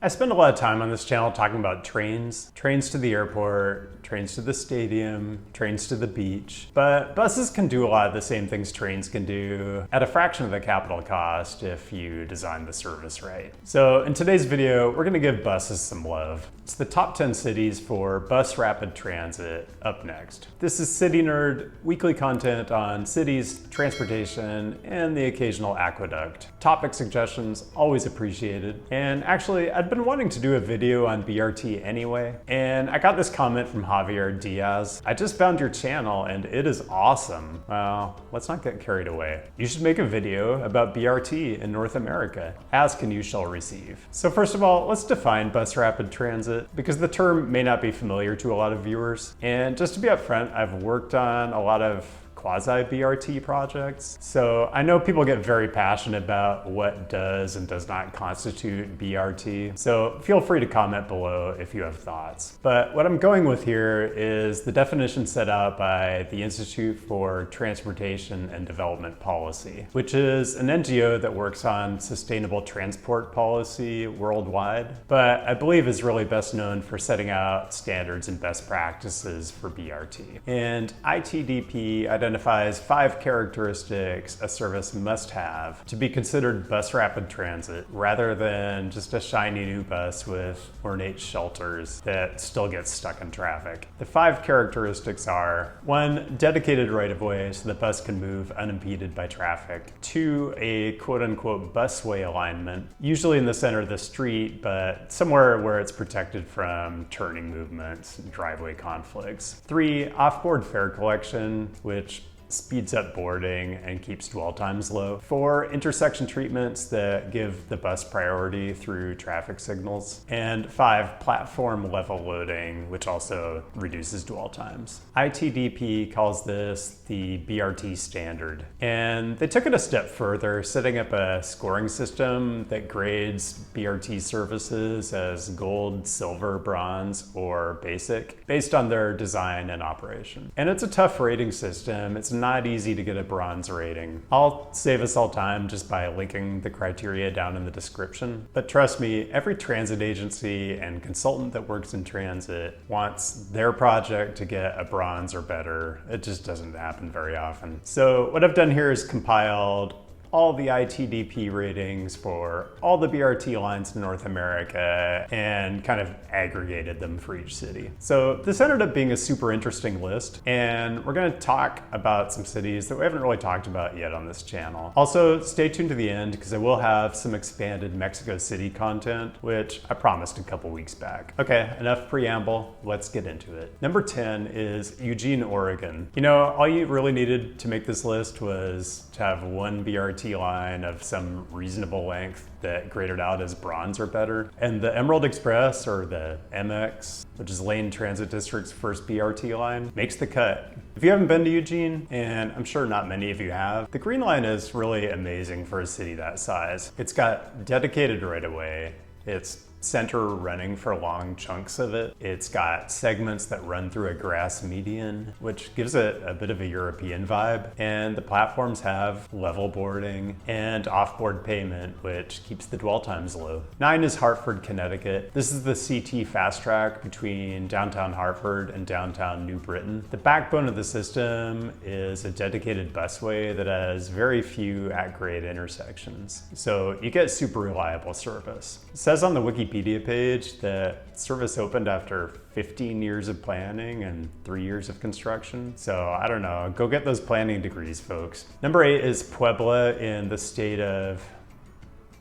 I spend a lot of time on this channel talking about trains. Trains to the airport, trains to the stadium, trains to the beach. But buses can do a lot of the same things trains can do at a fraction of the capital cost if you design the service right. So in today's video, we're gonna give buses some love. It's the top 10 cities for bus rapid transit up next. This is City Nerd, weekly content on cities, transportation, and the occasional aqueduct. Topic suggestions, always appreciated. And actually, I'd been wanting to do a video on BRT anyway, and I got this comment from Javier Diaz. I just found your channel and it is awesome. Well, let's not get carried away. You should make a video about BRT in North America. Ask and you shall receive. So first of all, let's define bus rapid transit, because the term may not be familiar to a lot of viewers. And just to be upfront, I've worked on a lot of quasi-BRT projects. So I know people get very passionate about what does and does not constitute BRT. So feel free to comment below if you have thoughts. But what I'm going with here is the definition set out by the Institute for Transportation and Development Policy, which is an NGO that works on sustainable transport policy worldwide, but I believe is really best known for setting out standards and best practices for BRT. And ITDP identifies 5 characteristics a service must have to be considered bus rapid transit, rather than just a shiny new bus with ornate shelters that still gets stuck in traffic. The 5 characteristics are: 1, dedicated right-of-way so the bus can move unimpeded by traffic. 2, a quote-unquote busway alignment, usually in the center of the street, but somewhere where it's protected from turning movements and driveway conflicts. 3, off-board fare collection, which speeds up boarding and keeps dwell times low. 4, intersection treatments that give the bus priority through traffic signals. And 5, platform level loading, which also reduces dwell times. ITDP calls this the BRT standard. And they took it a step further, setting up a scoring system that grades BRT services as gold, silver, bronze, or basic, based on their design and operation. And it's a tough rating system. It's not easy to get a bronze rating. I'll save us all time just by linking the criteria down in the description. But trust me, every transit agency and consultant that works in transit wants their project to get a bronze or better. It just doesn't happen very often. So what I've done here is compiled all the ITDP ratings for all the BRT lines in North America and kind of aggregated them for each city. So this ended up being a super interesting list, and we're gonna talk about some cities that we haven't really talked about yet on this channel. Also, stay tuned to the end because I will have some expanded Mexico City content, which I promised a couple weeks back. Okay, enough preamble, let's get into it. Number 10 is Eugene, Oregon. You know, all you really needed to make this list was to have one BRT line of some reasonable length that graded out as bronze or better. And the Emerald Express, or the MX, which is Lane Transit District's first BRT line, makes the cut. If you haven't been to Eugene, and I'm sure not many of you have, the Green Line is really amazing for a city that size. It's got dedicated right-of-way. It's center running for long chunks of it. It's got segments that run through a grass median, which gives it a bit of a European vibe. And the platforms have level boarding and off-board payment, which keeps the dwell times low. 9 is Hartford, Connecticut. This is the CT fast track between downtown Hartford and downtown New Britain. The backbone of the system is a dedicated busway that has very few at-grade intersections. So you get super reliable service. It says on the Wikipedia page that service opened after 15 years of planning and 3 years of construction. So I don't know, go get those planning degrees, folks. Number 8 is Puebla in the state of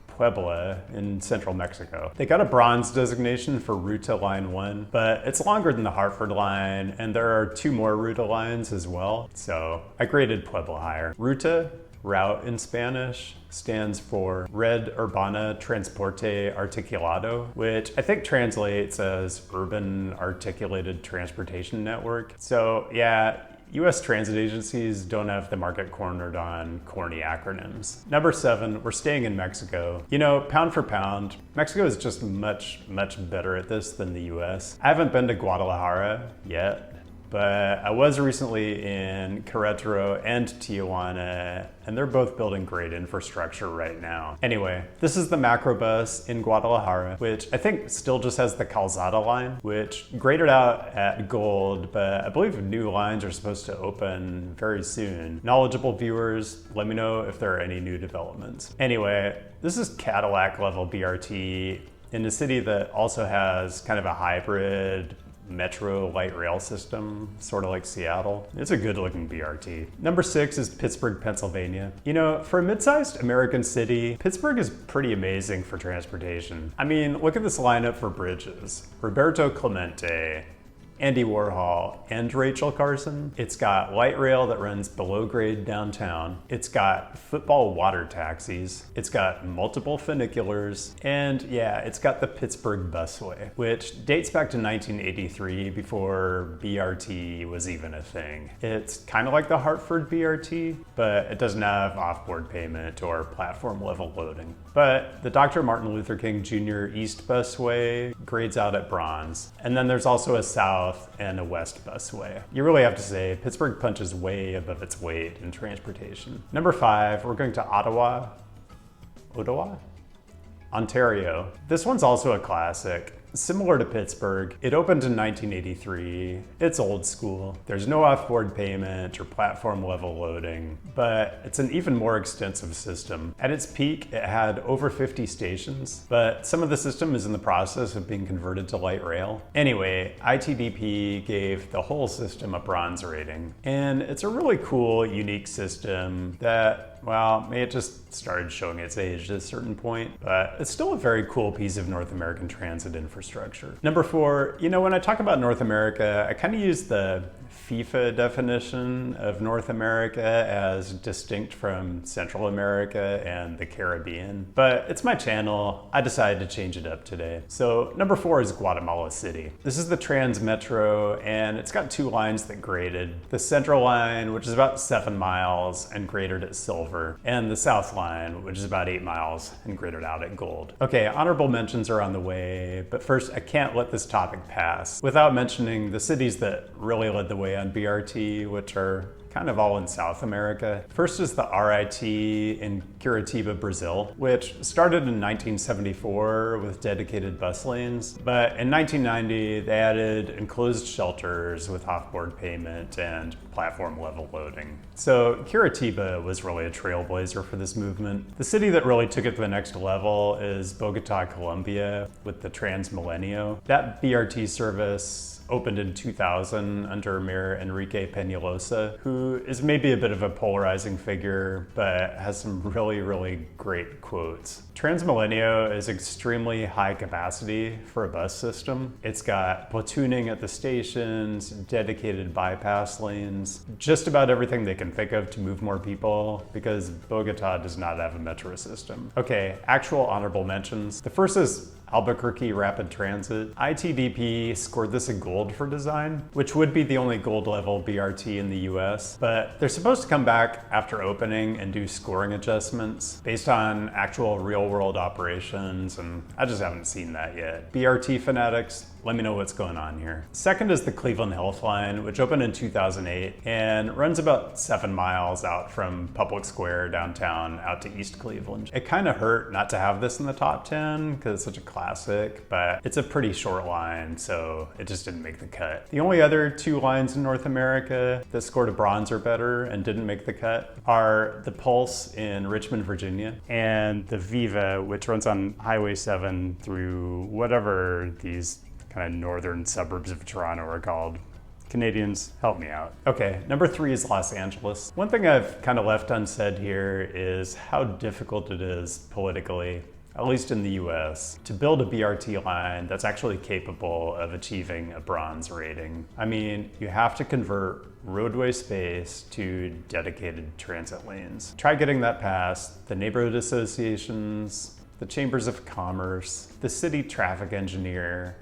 Puebla in central Mexico. They got a bronze designation for Ruta Line 1, but it's longer than the Hartford line, and there are 2 more Ruta lines as well. So I graded Puebla higher. Ruta, route in Spanish, stands for Red Urbana Transporte Articulado, which I think translates as Urban Articulated Transportation Network. So yeah, US transit agencies don't have the market cornered on corny acronyms. Number 7, we're staying in Mexico. You know, pound for pound, Mexico is just much better at this than the US. I haven't been to Guadalajara yet, but I was recently in Querétaro and Tijuana, and they're both building great infrastructure right now. Anyway, this is the Macrobus in Guadalajara, which I think still just has the Calzada line, which graded out at gold, but I believe new lines are supposed to open very soon. Knowledgeable viewers, let me know if there are any new developments. Anyway, this is Cadillac level BRT in a city that also has kind of a hybrid metro light rail system, sort of like Seattle. It's a good looking BRT. Number 6 is Pittsburgh, Pennsylvania. You know, for a mid-sized American city, Pittsburgh is pretty amazing for transportation. I mean, look at this lineup for bridges. Roberto Clemente, Andy Warhol, and Rachel Carson. It's got light rail that runs below grade downtown. It's got football water taxis. It's got multiple funiculars. And yeah, it's got the Pittsburgh Busway, which dates back to 1983 before BRT was even a thing. It's kind of like the Hartford BRT, but it doesn't have off-board payment or platform level loading. But the Dr. Martin Luther King Jr. East Busway grades out at bronze. And then there's also a South and a West Busway. You really have to say Pittsburgh punches way above its weight in transportation. Number 5, we're going to Ottawa, Ontario. This one's also a classic. Similar to Pittsburgh, it opened in 1983. It's old school. There's no off-board payment or platform level loading, but it's an even more extensive system. At its peak, it had over 50 stations, but some of the system is in the process of being converted to light rail. Anyway, ITDP gave the whole system a bronze rating, and it's a really cool, unique system that, well, it just started showing its age at a certain point, but it's still a very cool piece of North American transit infrastructure. Number 4, you know, when I talk about North America, I kind of use the FIFA definition of North America as distinct from Central America and the Caribbean, but it's my channel. I decided to change it up today. So number 4 is Guatemala City. This is the Trans Metro, and it's got 2 lines that graded. The Central line, which is about 7 miles and graded at silver, and the South line, which is about 8 miles and graded out at gold. Okay, honorable mentions are on the way, but first I can't let this topic pass without mentioning the cities that really led the way on BRT, which are kind of all in South America. First is the RIT in Curitiba, Brazil, which started in 1974 with dedicated bus lanes, but in 1990 they added enclosed shelters with off-board payment and platform level loading. So Curitiba was really a trailblazer for this movement. The city that really took it to the next level is Bogota, Colombia, with the Transmilenio. That BRT service opened in 2000 under Mayor Enrique Peñalosa, who is maybe a bit of a polarizing figure, but has some really, really great quotes. Transmilenio is extremely high capacity for a bus system. It's got platooning at the stations, dedicated bypass lanes, just about everything they can think of to move more people, because Bogota does not have a metro system. Okay, actual honorable mentions. The first is Albuquerque Rapid Transit. ITDP scored this a gold for design, which would be the only gold level BRT in the US, but they're supposed to come back after opening and do scoring adjustments based on actual real world operations, and I just haven't seen that yet. BRT fanatics, let me know what's going on here. Second is the Cleveland Health Line, which opened in 2008 and runs about 7 miles out from Public Square downtown out to East Cleveland. It kind of hurt not to have this in the top 10 because it's such a classic, but it's a pretty short line, so it just didn't make the cut. The only other 2 lines in North America that scored a bronze or better and didn't make the cut are the Pulse in Richmond, Virginia, and the Viva, which runs on Highway 7 through whatever these kind of northern suburbs of Toronto are called. Canadians, help me out. Okay, number 3 is Los Angeles. One thing I've kind of left unsaid here is how difficult it is politically, at least in the US, to build a BRT line that's actually capable of achieving a bronze rating. I mean, you have to convert roadway space to dedicated transit lanes. Try getting that past the neighborhood associations, the chambers of commerce, the city traffic engineer,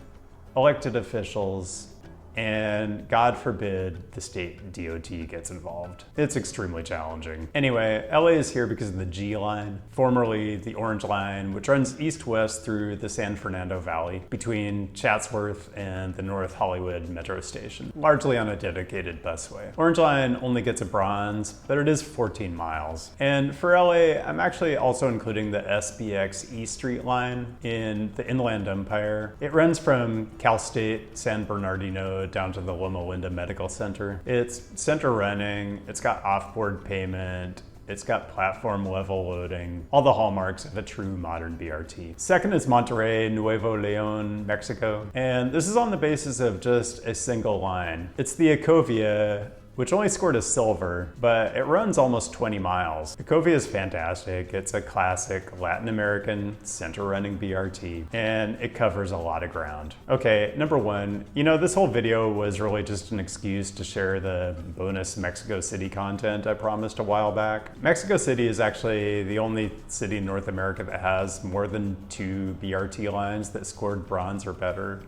elected officials, and God forbid the state DOT gets involved. It's extremely challenging. Anyway, LA is here because of the G line, formerly the Orange Line, which runs east-west through the San Fernando Valley between Chatsworth and the North Hollywood Metro Station, largely on a dedicated busway. Orange Line only gets a bronze, but it is 14 miles. And for LA, I'm actually also including the SBX E Street line in the Inland Empire. It runs from Cal State San Bernardino down to the Loma Linda Medical Center. It's center running, it's got off-board payment, it's got platform level loading, all the hallmarks of a true modern BRT. Second is Monterrey, Nuevo Leon, Mexico. And this is on the basis of just a single line. It's the Ecovia, which only scored a silver, but it runs almost 20 miles. Ecovia is fantastic. It's a classic Latin American center running BRT, and it covers a lot of ground. Okay, number one, this whole video was really just an excuse to share the bonus Mexico City content I promised a while back. Mexico City is actually the only city in North America that has more than 2 BRT lines that scored bronze or better.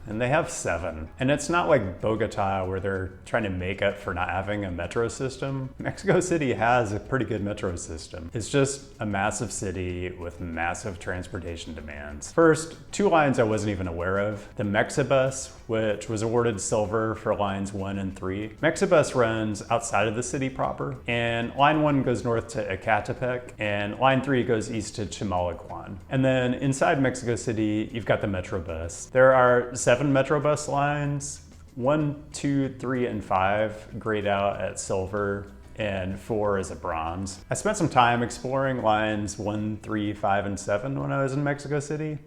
And they have 7. And it's not like Bogota where they're trying to make up for not having a metro system. Mexico City has a pretty good metro system. It's just a massive city with massive transportation demands. First, 2 lines I wasn't even aware of. The Mexibus, which was awarded silver for lines 1 and 3. Mexibus runs outside of the city proper, and line 1 goes north to Ecatepec, and line 3 goes east to Chimalhuacan. And then inside Mexico City, you've got the Metrobus. There are 7 Metrobus lines, 1, 2, 3, and 5 grayed out at silver, and 4 is a bronze. I spent some time exploring lines 1, 3, 5, and 7 when I was in Mexico City.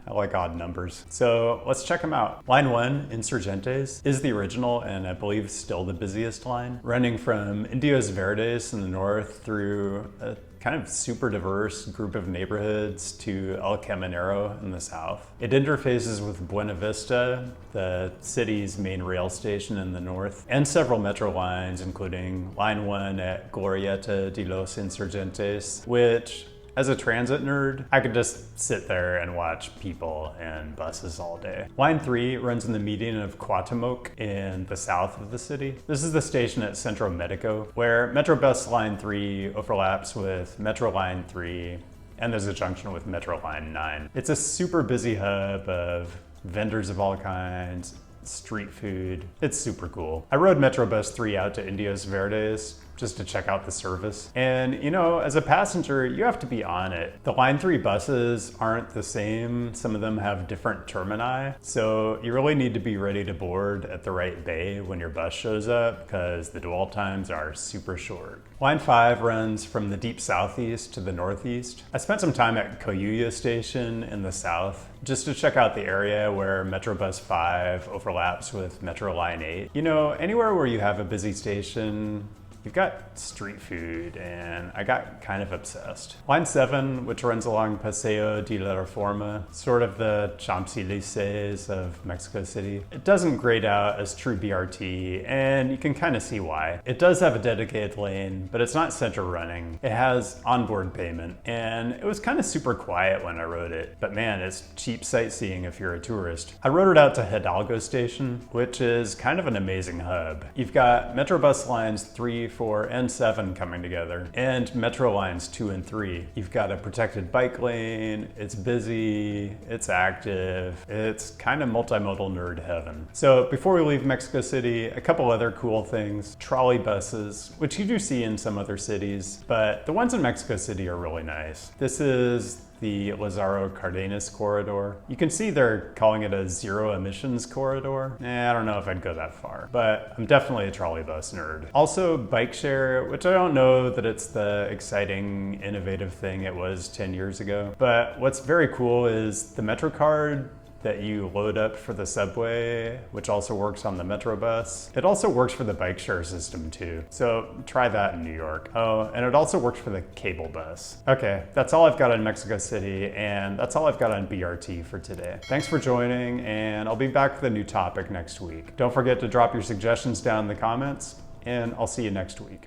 I like odd numbers. So let's check them out. Line 1, Insurgentes, is the original and I believe still the busiest line, running from Indios Verdes in the north through a kind of super diverse group of neighborhoods to El Caminero in the south. It interfaces with Buena Vista, the city's main rail station in the north, and several metro lines, including Line 1 at Glorieta de los Insurgentes, which, as a transit nerd, I could just sit there and watch people and buses all day. Line 3 runs in the median of Cuauhtémoc in the south of the city. This is the station at Centro Medico, where Metrobus Line 3 overlaps with Metro Line 3, and there's a junction with Metro Line 9. It's a super busy hub of vendors of all kinds, street food. It's super cool. I rode Metrobus 3 out to Indios Verdes just to check out the service. And as a passenger, you have to be on it. The Line 3 buses aren't the same. Some of them have different termini. So you really need to be ready to board at the right bay when your bus shows up because the dwell times are super short. Line 5 runs from the deep southeast to the northeast. I spent some time at Coyuya Station in the south just to check out the area where Metrobus 5 overlaps with Metro Line 8. Anywhere where you have a busy station, you've got street food, and I got kind of obsessed. Line 7, which runs along Paseo de la Reforma, sort of the Champs-Élysées of Mexico City. It doesn't grade out as true BRT, and you can kind of see why. It does have a dedicated lane, but it's not center running. It has onboard payment, and it was kind of super quiet when I rode it, but man, it's cheap sightseeing if you're a tourist. I rode it out to Hidalgo Station, which is kind of an amazing hub. You've got Metrobus lines 3, 4, and 7 coming together, and Metro lines 2 and 3. You've got a protected bike lane, it's busy, it's active, it's kind of multimodal nerd heaven. So before we leave Mexico City, a couple other cool things. Trolley buses, which you do see in some other cities, but the ones in Mexico City are really nice. This is the Lazaro Cardenas corridor. You can see they're calling it a zero emissions corridor. I don't know if I'd go that far, but I'm definitely a trolley bus nerd. Also bike share, which I don't know that it's the exciting, innovative thing it was 10 years ago. But what's very cool is the MetroCard that you load up for the subway, which also works on the Metrobus. It also works for the bike share system too. So try that in New York. Oh, and it also works for the cable bus. Okay, that's all I've got on Mexico City, and that's all I've got on BRT for today. Thanks for joining, and I'll be back with a new topic next week. Don't forget to drop your suggestions down in the comments, and I'll see you next week.